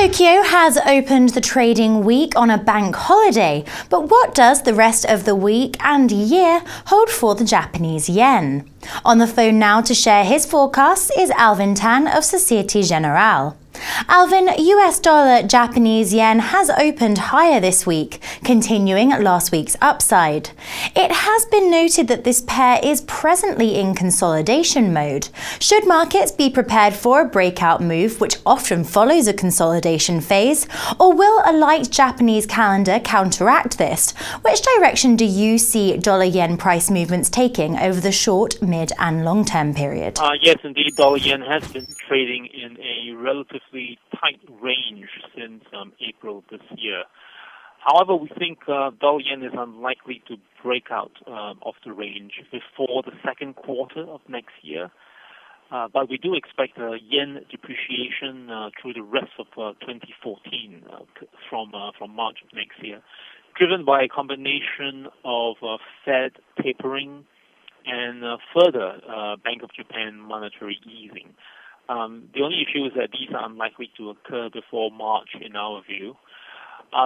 Tokyo has opened the trading week on a bank holiday, but what does the rest of the week and year hold for the Japanese yen? On the phone now to share his forecasts is Alvin Tan of Societe Generale. Alvin, US dollar Japanese yen has opened higher this week, continuing last week's upside. It has been noted that this pair is presently in consolidation mode. Should markets be prepared for a breakout move, which often follows a consolidation phase, or will a light Japanese calendar counteract this? Which direction do you see dollar-yen price movements taking over the short, mid and long-term period? Yes, indeed, dollar-yen has been trading in a relatively tight range since April this year. However, we think dollar-yen is unlikely to break out of the range before the second quarter of next year. But we do expect yen depreciation through the rest of 2014 from March of next year, driven by a combination of Fed tapering and further Bank of Japan monetary easing. The only issue is that these are unlikely to occur before March, in our view.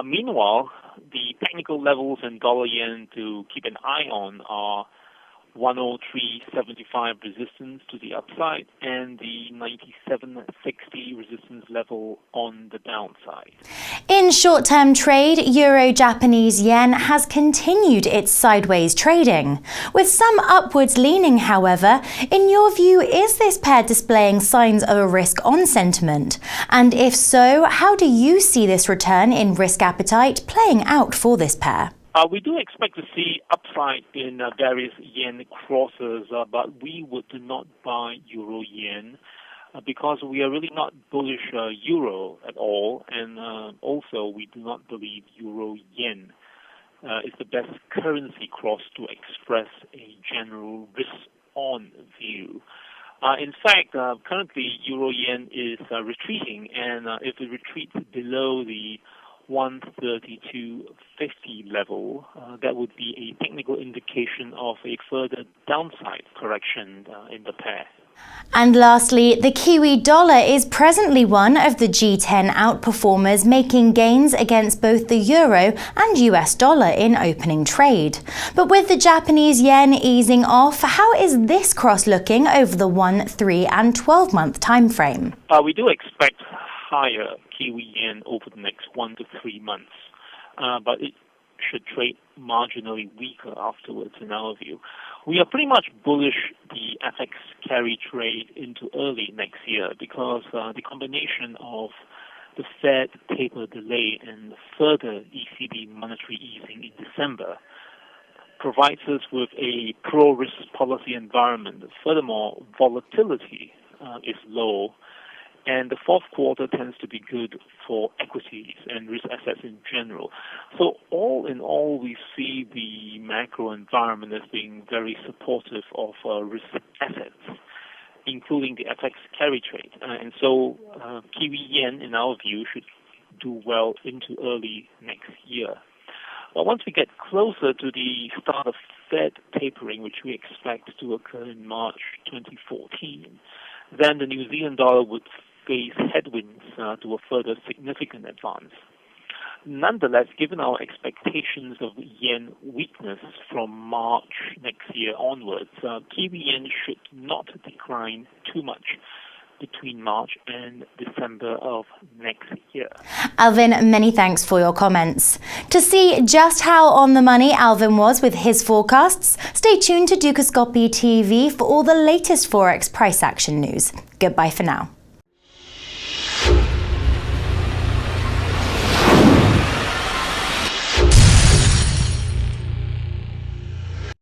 Meanwhile, the technical levels in dollar-yen to keep an eye on are 103.75 resistance to the upside and the 97.60 resistance level on the downside. In short-term trade, Euro-Japanese yen has continued its sideways trading. With some upwards leaning, however, in your view, is this pair displaying signs of a risk-on sentiment? And if so, how do you see this return in risk appetite playing out for this pair? We do expect to see upside in various yen crosses, but we would not buy euro-yen because we are really not bullish euro at all, and also we do not believe euro-yen is the best currency cross to express a general risk-on view. In fact, currently euro-yen is retreating, and if it retreats below the 132.50 level, that would be a technical indication of a further downside correction in the pair. And lastly, the Kiwi dollar is presently one of the G10 outperformers, making gains against both the euro and US dollar in opening trade. But with the Japanese yen easing off, how is this cross looking over the 1, 3 and 12-month time frame? We do expect higher Kiwi yen over the next 1 to 3 months, but it should trade marginally weaker afterwards, in our view. We are pretty much bullish the FX carry trade into early next year because the combination of the Fed taper delay and further ECB monetary easing in December provides us with a pro-risk policy environment. Furthermore, volatility is low, and the fourth quarter tends to be good for equities and risk assets in general. So all in all, we see the macro environment as being very supportive of risk assets, including the FX carry trade. And so Kiwi yen, in our view, should do well into early next year. But once we get closer to the start of Fed tapering, which we expect to occur in March 2014, then the New Zealand dollar would face headwinds to a further significant advance. Nonetheless, given our expectations of yen weakness from March next year onwards, Kiwi yen should not decline too much between March and December of next year. Alvin, many thanks for your comments. To see just how on the money Alvin was with his forecasts, stay tuned to Dukascopy TV for all the latest Forex price action news. Goodbye for now.